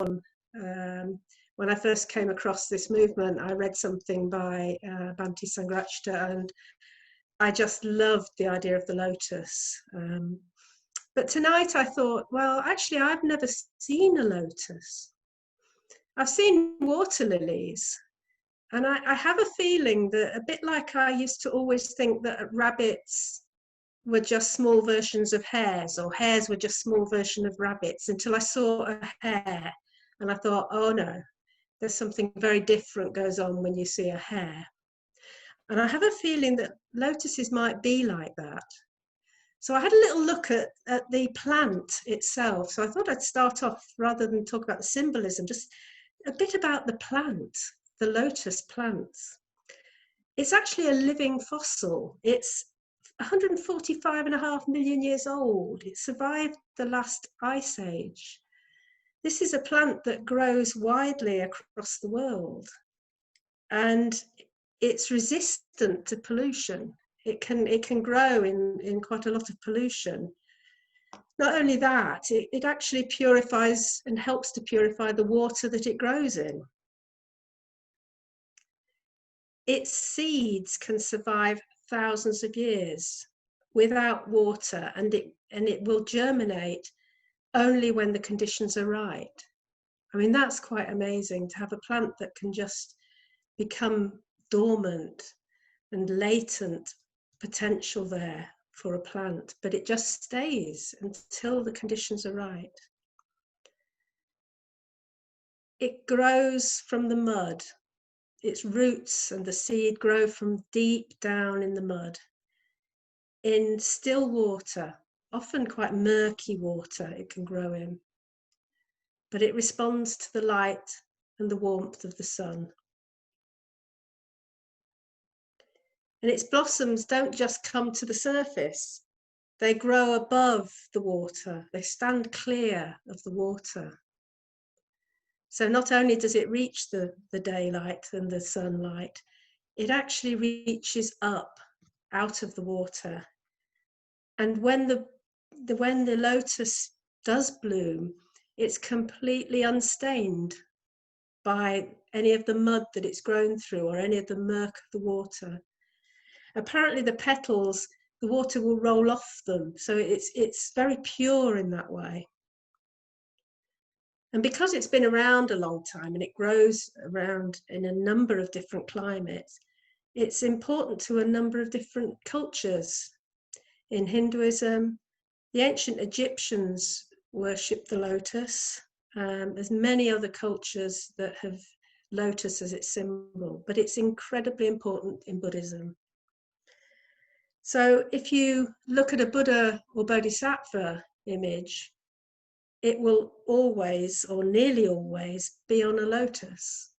when I first came across this movement, I read something by Bhante Sangha, and I just loved the idea of the lotus. But tonight I thought, well, actually, I've never seen a lotus. I've seen water lilies. And I have a feeling that, a bit like I used to always think that rabbits were just small versions of hares, or hares were just small version of rabbits, until I saw a hare and I thought, oh no, there's something very different goes on when you see a hare. And I have a feeling that lotuses might be like that. So I had a little look at the plant itself. So I thought I'd start off, rather than talk about the symbolism, just a bit about the plant, the lotus plants. It's actually a living fossil. It's 145.5 million years old. It survived the last ice age. This is a plant that grows widely across the world, and it's resistant to pollution. It can grow in quite a lot of pollution. Not only that, it actually purifies and helps to purify the water that it grows in. Its seeds can survive thousands of years without water, and it will germinate only when the conditions are right. I mean, that's quite amazing, to have a plant that can just become dormant and latent potential there for a plant, but it just stays until the conditions are right. It grows from the mud. Its roots and the seed grow from deep down in the mud, in still water, often quite murky water it can grow in, but it responds to the light and the warmth of the sun. And its blossoms don't just come to the surface, they grow above the water, they stand clear of the water. So not only does it reach the daylight and the sunlight, it actually reaches up out of the water. And when the lotus does bloom, it's completely unstained by any of the mud that it's grown through or any of the murk of the water. Apparently the petals, the water will roll off them, so it's very pure in that way. And because it's been around a long time and it grows around in a number of different climates, it's important to a number of different cultures. In Hinduism, the ancient Egyptians worshipped the lotus. There's many other cultures that have lotus as its symbol, but it's incredibly important in Buddhism. So if you look at a Buddha or Bodhisattva image, it will always, or nearly always, be on a lotus.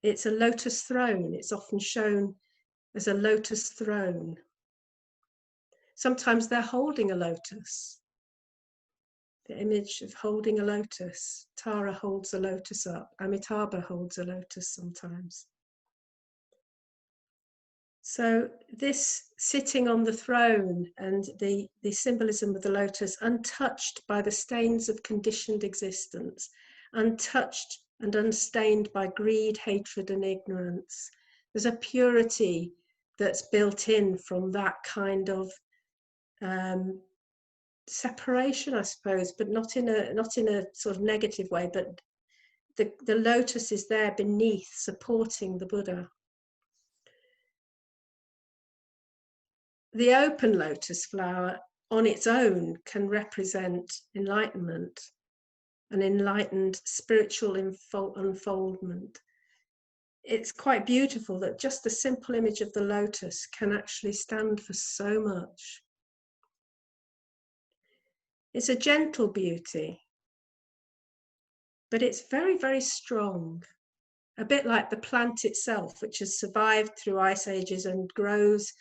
It's a lotus throne. It's often shown as a lotus throne. Sometimes they're holding a lotus. The image of holding a lotus. Tara holds a lotus up. Amitabha holds a lotus sometimes. So this sitting on the throne and the symbolism of the lotus, untouched by the stains of conditioned existence, untouched and unstained by greed, hatred, and ignorance. There's a purity that's built in from that kind of separation, I suppose, but not in a sort of negative way. But the lotus is there beneath, supporting the Buddha. The open lotus flower on its own can represent enlightenment, an enlightened spiritual unfoldment. It's quite beautiful that just the simple image of the lotus can actually stand for so much. It's a gentle beauty, but it's very, very strong, a bit like the plant itself, which has survived through ice ages and grows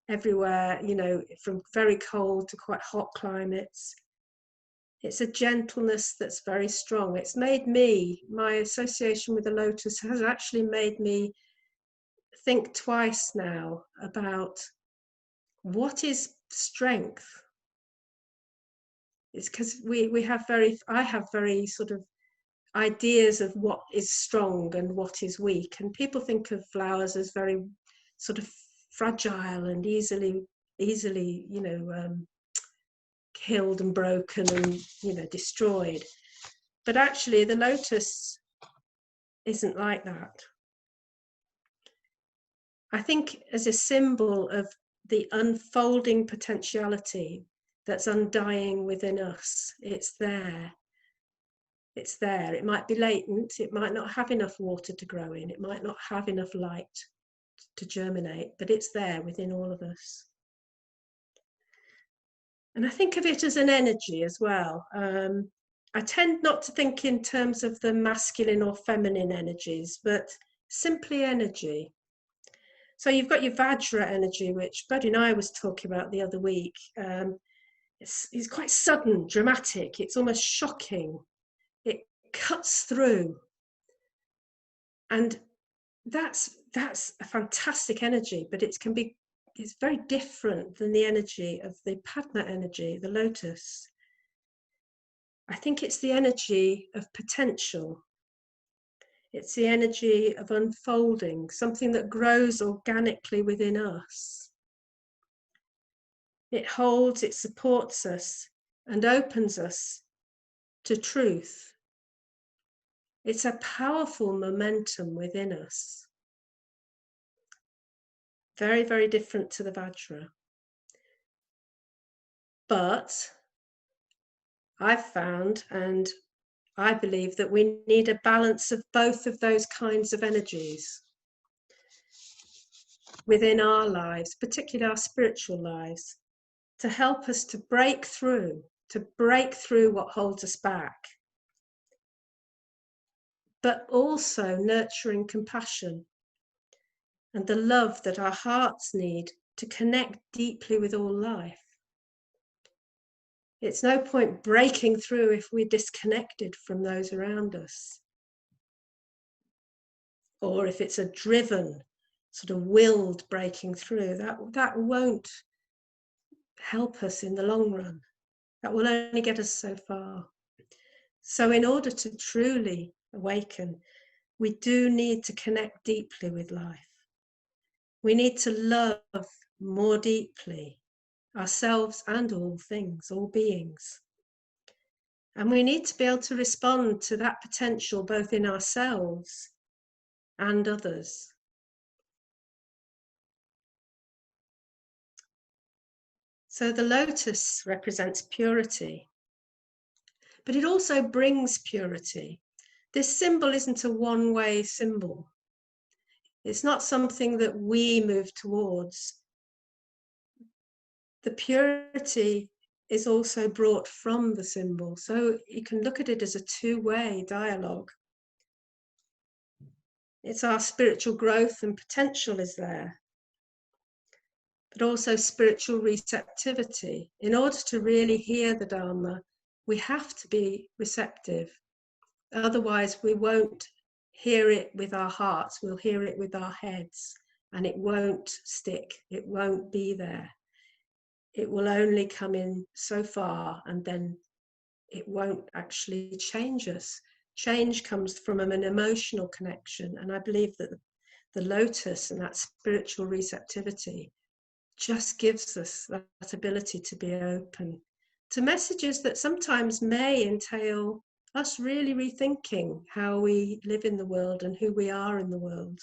everywhere, you know, from very cold to quite hot climates. It's a gentleness that's very strong. It's made me, my association with the lotus has actually made me think twice now about what is strength. It's because I have very sort of ideas of what is strong and what is weak, and people think of flowers as very sort of fragile and easily killed and broken and destroyed. But actually the lotus isn't like that. I think as a symbol of the unfolding potentiality that's undying within us. It's there. It's there. It might be latent. It might not have enough water to grow in. It might not have enough light to germinate, but it's there within all of us. And I think of it as an energy as well. I tend not to think in terms of the masculine or feminine energies, but simply energy. So you've got your Vajra energy, which Buddy and I was talking about the other week. It's quite sudden, dramatic. It's almost shocking. It cuts through. And that's a fantastic energy, but it's very different than the energy of the Padma energy, the lotus. I think it's the energy of potential. It's the energy of unfolding, something that grows organically within us. It holds, it supports us and opens us to truth. It's a powerful momentum within us. Very, very different to the Vajra. But I've found, and I believe, that we need a balance of both of those kinds of energies within our lives, particularly our spiritual lives, to help us to break through what holds us back, but also nurturing compassion and the love that our hearts need to connect deeply with all life. It's no point breaking through if we're disconnected from those around us, or if it's a driven, sort of willed breaking through. That won't help us in the long run. That will only get us so far. So in order to truly awaken, we do need to connect deeply with life. We need to love more deeply ourselves and all things, all beings. And we need to be able to respond to that potential both in ourselves and others. So the lotus represents purity, but it also brings purity. This symbol isn't a one-way symbol. It's not something that we move towards. The purity is also brought from the symbol. So you can look at it as a two-way dialogue. It's our spiritual growth and potential is there, but also spiritual receptivity. In order to really hear the Dharma, we have to be receptive. Otherwise, we won't hear it with our hearts, we'll hear it with our heads, and it won't stick, it won't be there. It will only come in so far, and then it won't actually change us. Change comes from an emotional connection, and I believe that the lotus and that spiritual receptivity just gives us that ability to be open to messages that sometimes may entail us really rethinking how we live in the world and who we are in the world.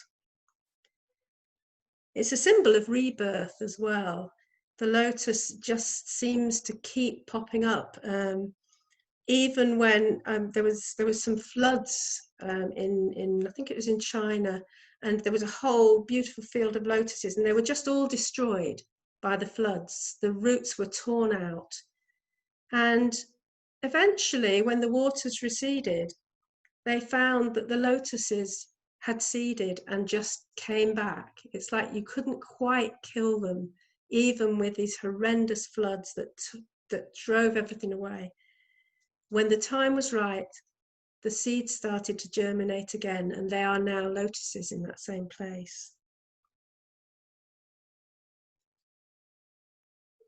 It's a symbol of rebirth as well. The lotus just seems to keep popping up. Even when there was some floods in I think it was in China, and there was a whole beautiful field of lotuses, and they were just all destroyed by the floods. The roots were torn out, and eventually, when the waters receded, they found that the lotuses had seeded and just came back. It's like you couldn't quite kill them, even with these horrendous floods that drove everything away. When the time was right, the seeds started to germinate again, and they are now lotuses in that same place.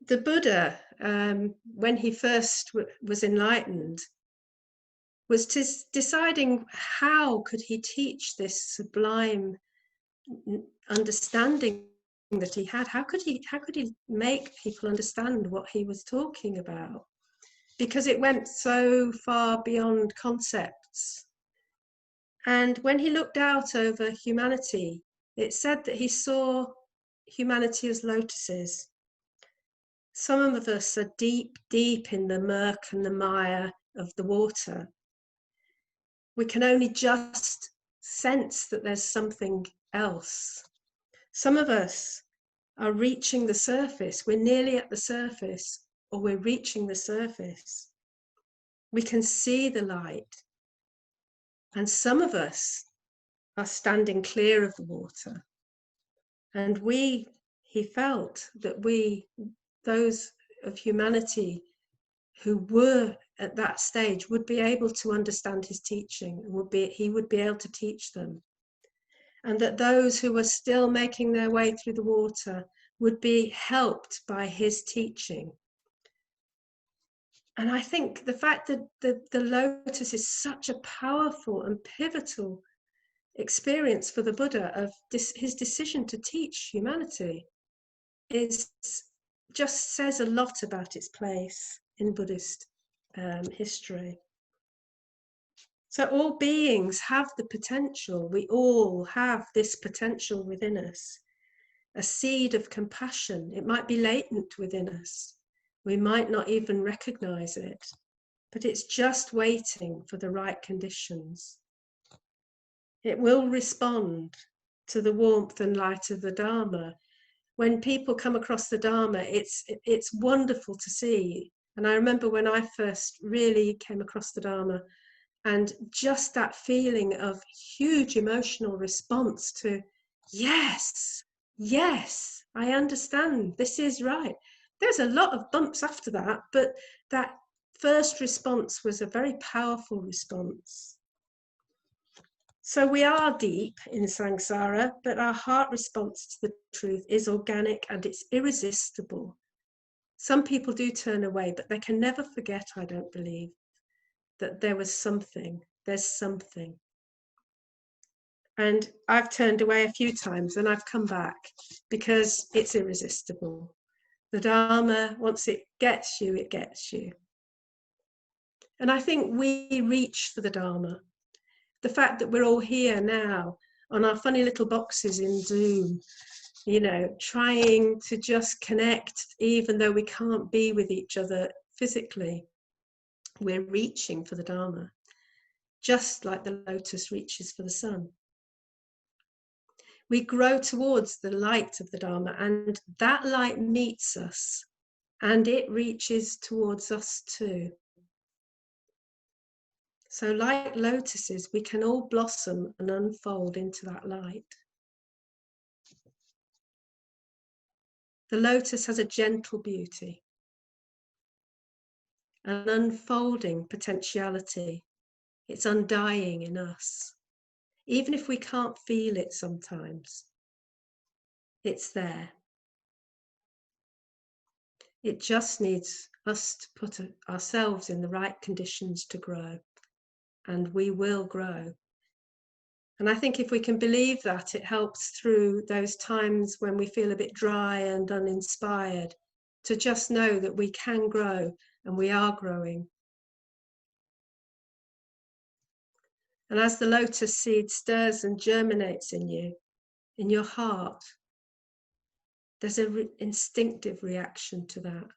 The Buddha when he first was enlightened, was deciding how could he teach this sublime understanding that he had. How could he make people understand what he was talking about? Because it went so far beyond concepts. And when he looked out over humanity, it said that he saw humanity as lotuses. Some of us are deep, deep in the murk and the mire of the water. We can only just sense that there's something else. Some of us are reaching the surface. We're nearly at the surface, or we're reaching the surface. We can see the light. And some of us are standing clear of the water. And he felt that those of humanity who were at that stage would be able to understand his teaching, and he would be able to teach them. And that those who were still making their way through the water would be helped by his teaching. And I think the fact that the lotus is such a powerful and pivotal experience for the Buddha of his decision to teach humanity just says a lot about its place in Buddhist history. So all beings have the potential. We all have this potential within us, a seed of compassion. It might be latent within us. We might not even recognize it, but it's just waiting for the right conditions. It will respond to the warmth and light of the Dharma. When people come across the Dharma, it's wonderful to see. And I remember when I first really came across the Dharma, and just that feeling of huge emotional response to, yes, I understand, this is right. There's a lot of bumps after that, but that first response was a very powerful response. So we are deep in samsara, but our heart response to the truth is organic and it's irresistible. Some people do turn away, but they can never forget, I don't believe, that there's something. And I've turned away a few times and I've come back because it's irresistible. The Dharma, once it gets you, it gets you. And I think we reach for the Dharma. The fact that we're all here now on our funny little boxes in Zoom, trying to just connect, even though we can't be with each other physically, we're reaching for the Dharma, just like the lotus reaches for the sun. We grow towards the light of the Dharma, and that light meets us, and it reaches towards us too. So like lotuses, we can all blossom and unfold into that light. The lotus has a gentle beauty, an unfolding potentiality. It's undying in us. Even if we can't feel it sometimes, it's there. It just needs us to put ourselves in the right conditions to grow, and we will grow. And I think if we can believe that, it helps through those times when we feel a bit dry and uninspired, to just know that we can grow and we are growing. And as the lotus seed stirs and germinates in you, in your heart, there's an instinctive reaction to that.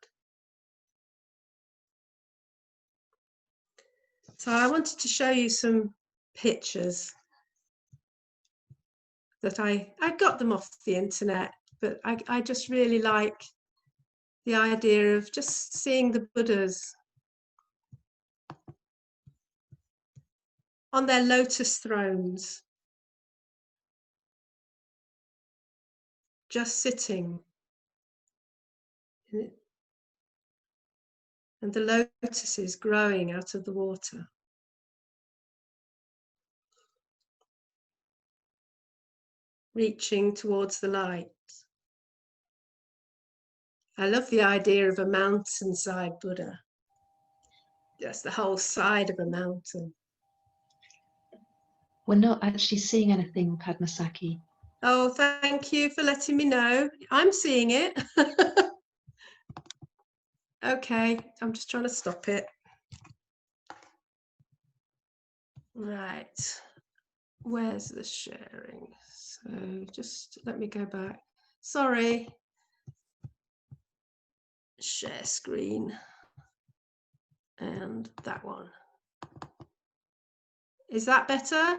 So I wanted to show you some pictures that I got them off the internet, but I just really like the idea of just seeing the Buddhas on their lotus thrones, just sitting. And the lotuses growing out of the water. Reaching towards the light. I love the idea of a mountainside Buddha. Just the whole side of a mountain. We're not actually seeing anything, Padmasakhi. Oh, thank you for letting me know. I'm seeing it. Okay, I'm just trying to stop it. Right. Where's the sharing? So just let me go back. Sorry. Share screen. And that one. Is that better?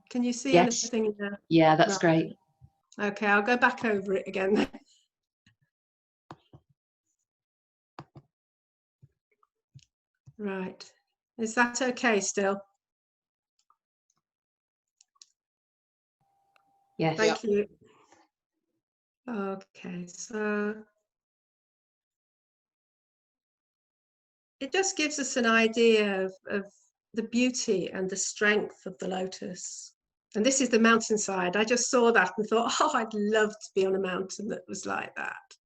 Can you see Yes. anything there? Yeah, that's Right. great. Okay, I'll go back over it again. Right. Is that okay still? Yes. Thank you. Okay, so it just gives us an idea of the beauty and the strength of the lotus. And this is the mountainside. I just saw that and thought, oh, I'd love to be on a mountain that was like that.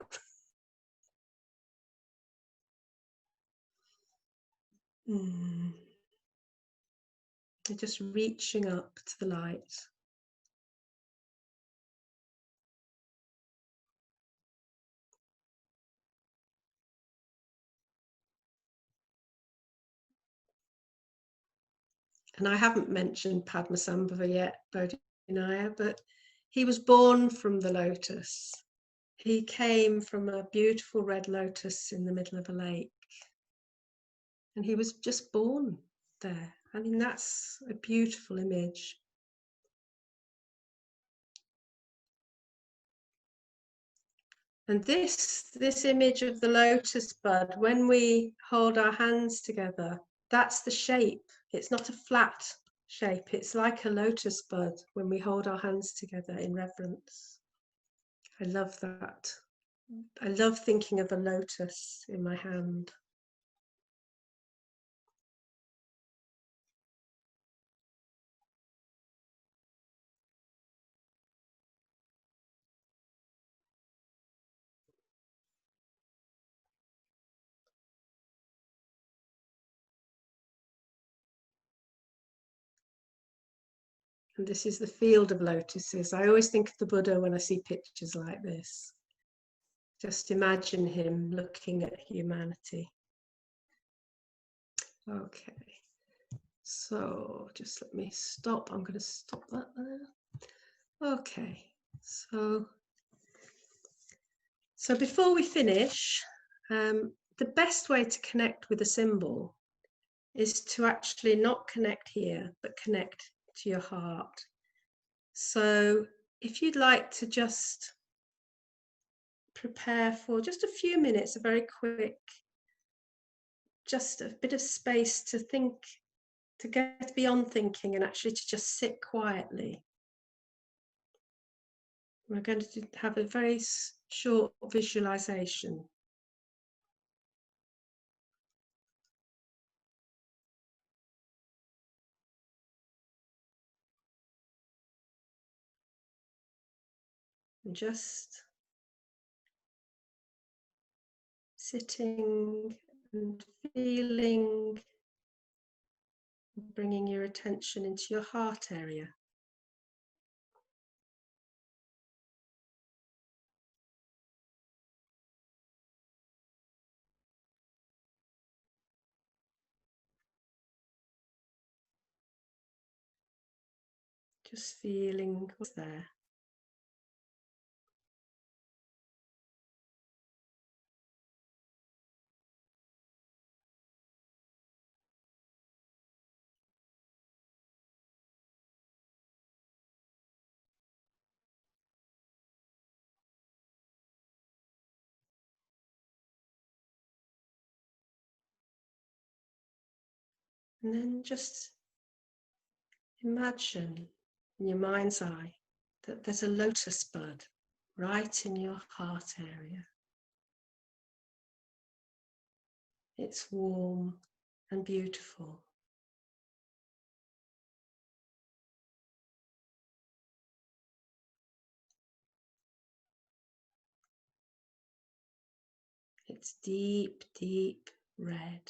Just reaching up to the light. And I haven't mentioned Padmasambhava yet, Bodhinaya, but he was born from the lotus. He came from a beautiful red lotus in the middle of a lake. And he was just born there. I mean, that's a beautiful image. And this image of the lotus bud, when we hold our hands together, that's the shape. It's not a flat shape. It's like a lotus bud when we hold our hands together in reverence. I love that. I love thinking of a lotus in my hand. And this is the field of lotuses. I always think of the Buddha when I see pictures like this. Just imagine him looking at humanity. Okay, so just let me stop. I'm going to stop that there. Okay, so before we finish, the best way to connect with a symbol is to actually not connect here, but connect to your heart. So if you'd like to just prepare for just a few minutes, a very quick, just a bit of space to think, to get beyond thinking and actually to just sit quietly. We're going to have a very short visualization. And just sitting and feeling, bringing your attention into your heart area. Just feeling what's there. And then just imagine in your mind's eye that there's a lotus bud right in your heart area. It's warm and beautiful. It's deep, deep red.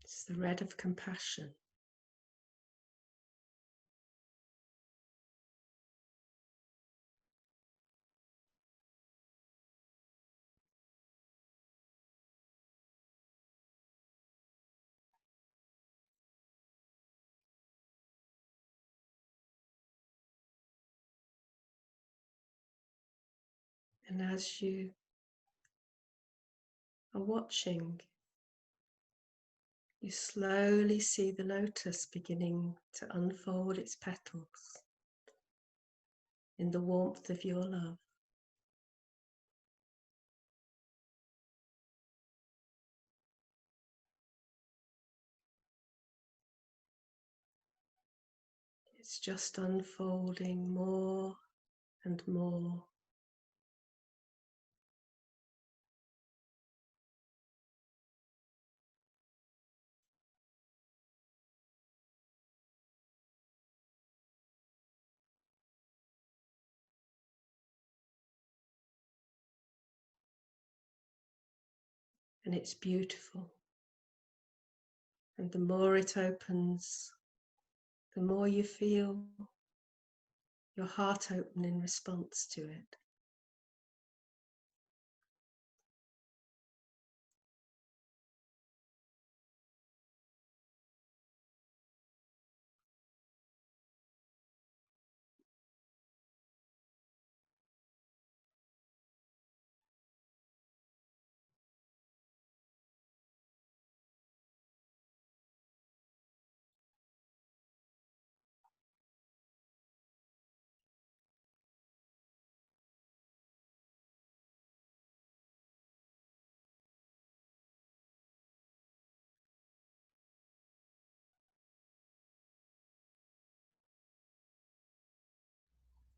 It's the red of compassion. And as you are watching, you slowly see the lotus beginning to unfold its petals in the warmth of your love. It's just unfolding more and more. And it's beautiful. And the more it opens, the more you feel your heart open in response to it.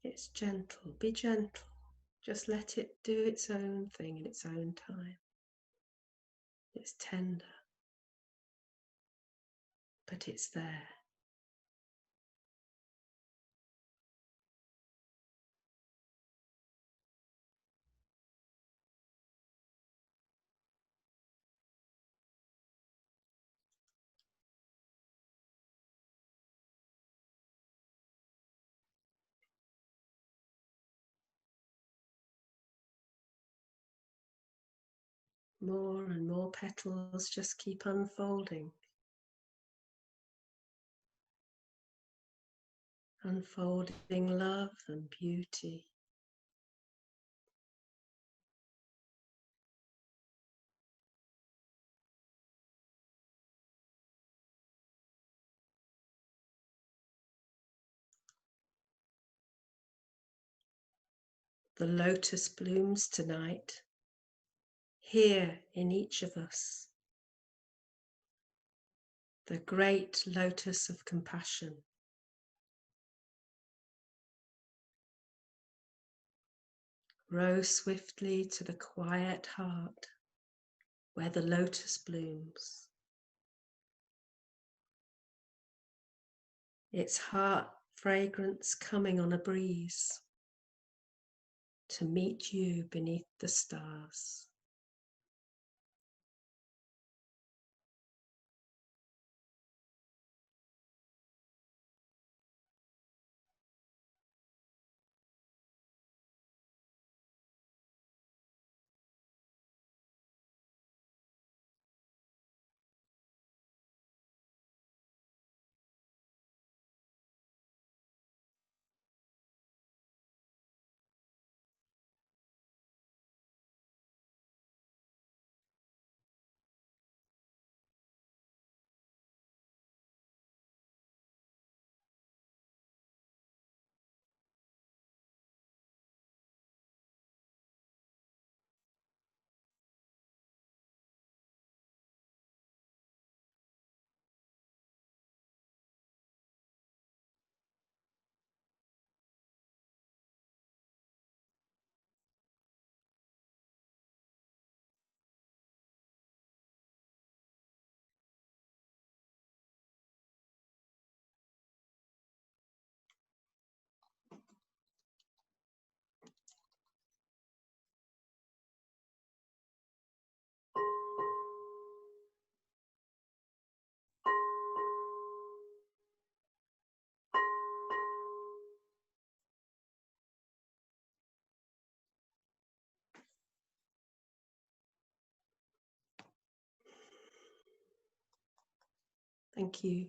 It's gentle. Be gentle. Just let it do its own thing in its own time. It's tender, but it's there. More and more petals just keep unfolding. Unfolding love and beauty. The lotus blooms tonight, here in each of us. The great lotus of compassion. Row swiftly to the quiet heart where the lotus blooms. Its heart fragrance coming on a breeze to meet you beneath the stars. Thank you.